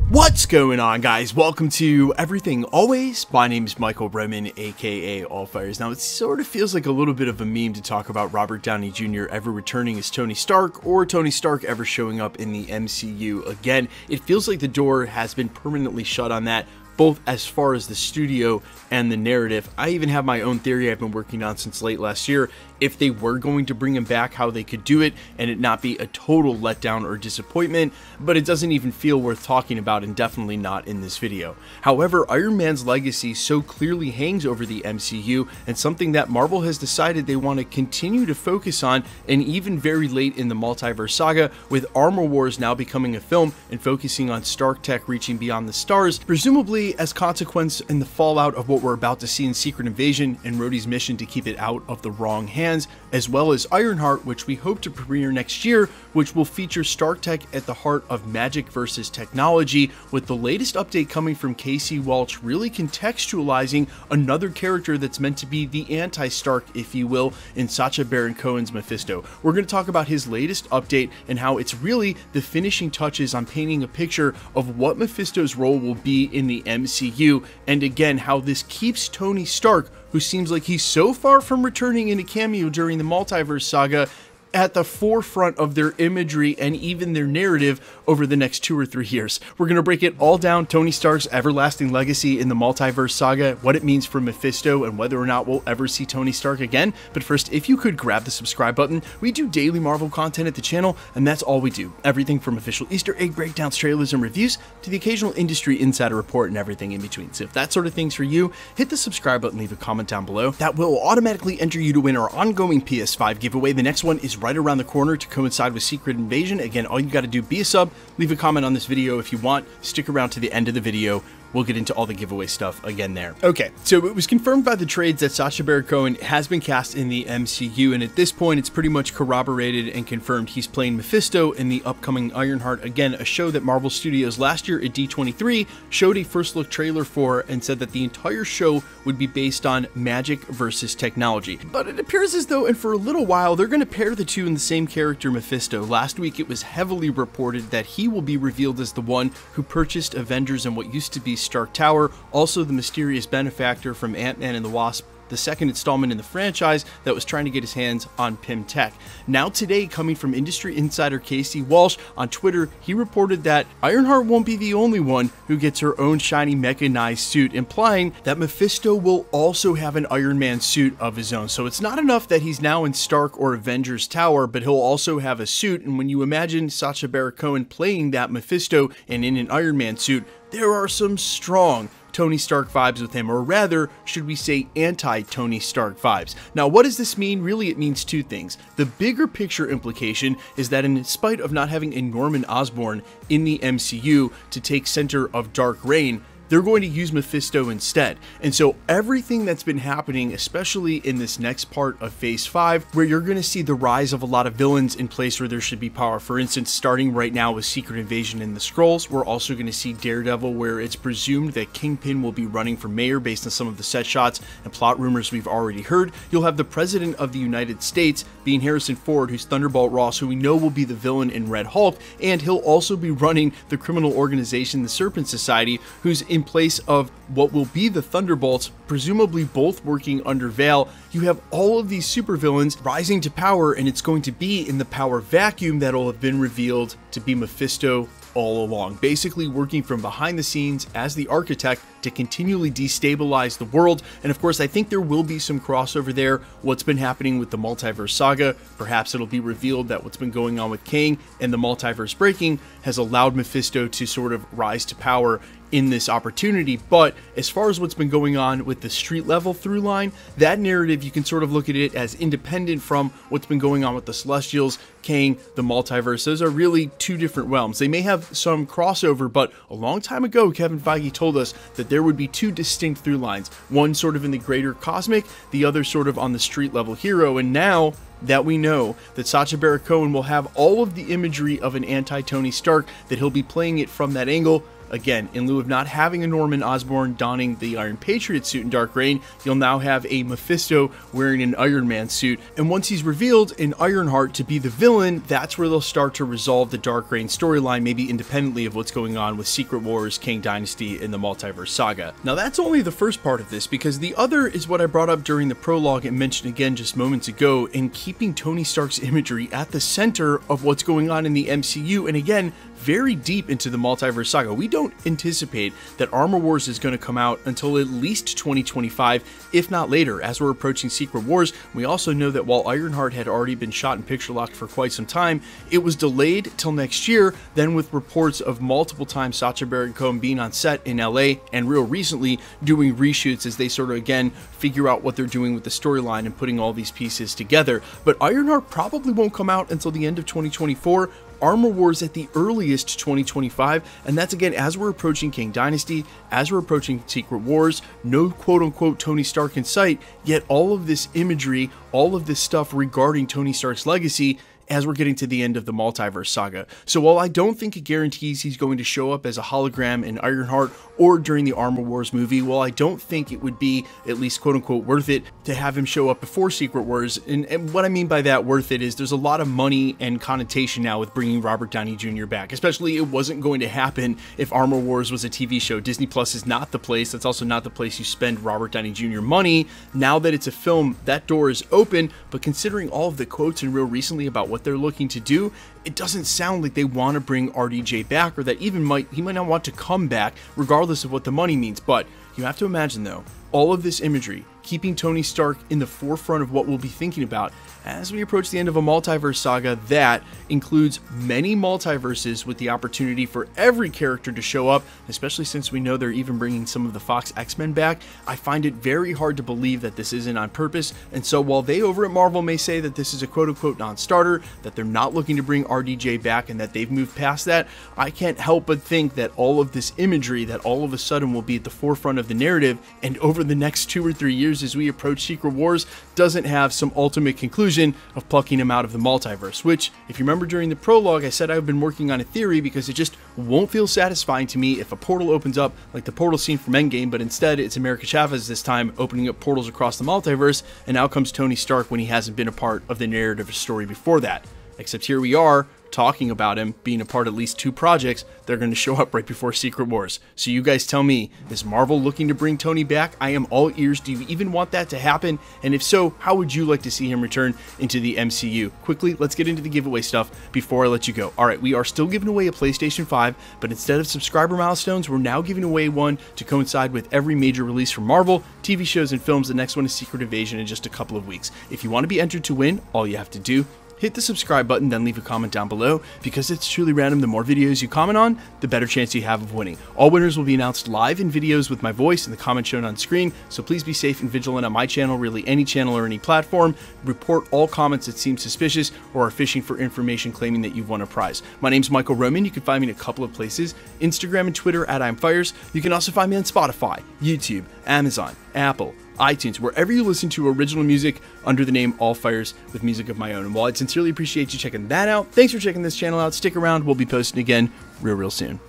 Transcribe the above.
What's going on, guys? Welcome to Everything Always. My name is Michael Roman, aka Allfires. Now, it sort of feels like a little bit of a meme to talk about Robert Downey Jr. ever returning as Tony Stark, or Tony Stark ever showing up in the MCU again. It feels like the door has been permanently shut on that, both as far as the studio and the narrative. I even have my own theory I've been working on since late last year. If they were going to bring him back, how they could do it and it not be a total letdown or disappointment, but it doesn't even feel worth talking about, and definitely not in this video. However, Iron Man's legacy so clearly hangs over the MCU, and something that Marvel has decided they want to continue to focus on, and even very late in the multiverse saga, with Armor Wars now becoming a film and focusing on Stark tech reaching beyond the stars, presumably as consequence in the fallout of what we're about to see in Secret Invasion and Rhodey's mission to keep it out of the wrong hands, as well as Ironheart, which we hope to premiere next year, which will feature Stark tech at the heart of magic versus technology, with the latest update coming from Casey Walsh really contextualizing another character that's meant to be the anti-Stark, if you will, in Sacha Baron Cohen's Mephisto. We're going to talk about his latest update and how it's really the finishing touches on painting a picture of what Mephisto's role will be in the MCU, and again, how this keeps Tony Stark, who seems like he's so far from returning in a cameo during the multiverse saga, at the forefront of their imagery and even their narrative over the next 2 or 3 years. We're going to break it all down: Tony Stark's everlasting legacy in the multiverse saga, what it means for Mephisto, and whether or not we'll ever see Tony Stark again. But first, if you could grab the subscribe button. We do daily Marvel content at the channel, and that's all we do. Everything from official Easter egg breakdowns, trailers, and reviews, to the occasional industry insider report and everything in between. So if that sort of thing's for you, hit the subscribe button, leave a comment down below. That will automatically enter you to win our ongoing PS5 giveaway. The next one is right around the corner to coincide with Secret Invasion. Again, all you got to do, be a sub, leave a comment on this video if you want, stick around to the end of the video. We'll get into all the giveaway stuff again there. Okay, so it was confirmed by the trades that Sacha Baron Cohen has been cast in the MCU, and at this point it's pretty much corroborated and confirmed he's playing Mephisto in the upcoming Ironheart. Again, a show that Marvel Studios last year at D23 showed a first look trailer for, and said that the entire show would be based on magic versus technology. But it appears as though, and for a little while, they're going to pair the two in the same character, Mephisto. Last week it was heavily reported that he will be revealed as the one who purchased Avengers and what used to be Stark Tower, also the mysterious benefactor from Ant-Man and the Wasp, the second installment in the franchise that was trying to get his hands on Pym Tech. Now today, coming from industry insider Casey Walsh on Twitter, he reported that Ironheart won't be the only one who gets her own shiny mechanized suit, implying that Mephisto will also have an Iron Man suit of his own. So it's not enough that he's now in Stark or Avengers Tower, but he'll also have a suit. And when you imagine Sacha Baron Cohen playing that Mephisto and in an Iron Man suit, there are some strong Tony Stark vibes with him, or rather, should we say anti-Tony Stark vibes. Now, what does this mean? Really, it means two things. The bigger picture implication is that in spite of not having a Norman Osborn in the MCU to take center of Dark Reign, they're going to use Mephisto instead. And so everything that's been happening, especially in this next part of Phase 5, where you're going to see the rise of a lot of villains in place where there should be power. For instance, starting right now with Secret Invasion and the Skrulls, we're also going to see Daredevil, where it's presumed that Kingpin will be running for mayor based on some of the set shots and plot rumors we've already heard. You'll have the President of the United States being Harrison Ford, who's Thunderbolt Ross, who we know will be the villain in Red Hulk, and he'll also be running the criminal organization, the Serpent Society, who's in place of what will be the Thunderbolts, presumably both working under Vale. You have all of these supervillains rising to power, and it's going to be in the power vacuum that'll have been revealed to be Mephisto all along, basically working from behind the scenes as the architect to continually destabilize the world. And of course, I think there will be some crossover there. What's been happening with the multiverse saga, perhaps it'll be revealed that what's been going on with Kang and the multiverse breaking has allowed Mephisto to sort of rise to power in this opportunity. But as far as what's been going on with the street level through line, that narrative, you can sort of look at it as independent from what's been going on with the Celestials, Kang, the multiverse. Those are really two different realms. They may have some crossover, but a long time ago, Kevin Feige told us that there would be two distinct through lines, one sort of in the greater cosmic, the other sort of on the street level hero. And now that we know that Sacha Baron Cohen will have all of the imagery of an anti-Tony Stark, that he'll be playing it from that angle, Again, in lieu of not having a Norman Osborn donning the Iron Patriot suit in Dark Reign, you'll now have a Mephisto wearing an Iron Man suit. And once he's revealed in Ironheart to be the villain, that's where they'll start to resolve the Dark Reign storyline, maybe independently of what's going on with Secret Wars, Kang Dynasty, and the Multiverse Saga. Now that's only the first part of this, because the other is what I brought up during the prologue and mentioned again just moments ago, in keeping Tony Stark's imagery at the center of what's going on in the MCU, and again, very deep into the Multiverse Saga. We don't anticipate that Armor Wars is going to come out until at least 2025, if not later, as we're approaching Secret Wars. We also know that while Ironheart had already been shot and picture locked for quite some time, it was delayed till next year, then with reports of multiple times Sacha Baron Cohen being on set in LA, and real recently doing reshoots as they sort of again figure out what they're doing with the storyline and putting all these pieces together. But Ironheart probably won't come out until the end of 2024. Armor Wars at the earliest 2025, and that's again as we're approaching Kang Dynasty, as we're approaching Secret Wars, no quote-unquote Tony Stark in sight, yet all of this imagery, all of this stuff regarding Tony Stark's legacy as we're getting to the end of the Multiverse Saga. So while I don't think it guarantees he's going to show up as a hologram in Ironheart or during the Armor Wars movie, while I don't think it would be at least quote-unquote worth it to have him show up before Secret Wars, and what I mean by that worth it is there's a lot of money and connotation now with bringing Robert Downey Jr. back, especially it wasn't going to happen if Armor Wars was a TV show. Disney Plus is not the place, that's also not the place you spend Robert Downey Jr. money. Now that it's a film, that door is open, but considering all of the quotes and real recently about what they're looking to do, it doesn't sound like they want to bring RDJ back, or that even he might not want to come back regardless of what the money means. But you have to imagine though, all of this imagery, keeping Tony Stark in the forefront of what we'll be thinking about as we approach the end of a multiverse saga that includes many multiverses, with the opportunity for every character to show up, especially since we know they're even bringing some of the Fox X-Men back. I find it very hard to believe that this isn't on purpose, and so while they over at Marvel may say that this is a quote-unquote non-starter, that they're not looking to bring RDJ back and that they've moved past that, I can't help but think that all of this imagery that all of a sudden will be at the forefront of the narrative, and over the next 2 or 3 years as we approach Secret Wars, doesn't have some ultimate conclusion of plucking him out of the multiverse, which, if you remember during the prologue, I said I've been working on a theory because it just won't feel satisfying to me if a portal opens up like the portal scene from Endgame, but instead it's America Chavez this time opening up portals across the multiverse, and out comes Tony Stark when he hasn't been a part of the narrative story before that. Except here we are, talking about him being a part of at least 2 projects that are going to show up right before Secret Wars. So you guys tell me, is Marvel looking to bring Tony back? I am all ears. Do you even want that to happen? And if so, how would you like to see him return into the MCU? Quickly, let's get into the giveaway stuff before I let you go. Alright, we are still giving away a PlayStation 5, but instead of subscriber milestones, we're now giving away one to coincide with every major release from Marvel, TV shows and films. The next one is Secret Invasion in just a couple of weeks. If you want to be entered to win, all you have to do, hit the subscribe button, then leave a comment down below, because it's truly random. The more videos you comment on, the better chance you have of winning. All winners will be announced live in videos with my voice and the comment shown on screen, so please be safe and vigilant on my channel, really any channel or any platform. Report all comments that seem suspicious or are fishing for information claiming that you've won a prize. My name's Michael Roman. You can find me in a couple of places, Instagram and Twitter at I'mFires. You can also find me on Spotify, YouTube, Amazon, Apple, iTunes, wherever you listen to original music under the name All Fires, with music of my own. And while I'd sincerely appreciate you checking that out, thanks for checking this channel out. Stick around, we'll be posting again real soon.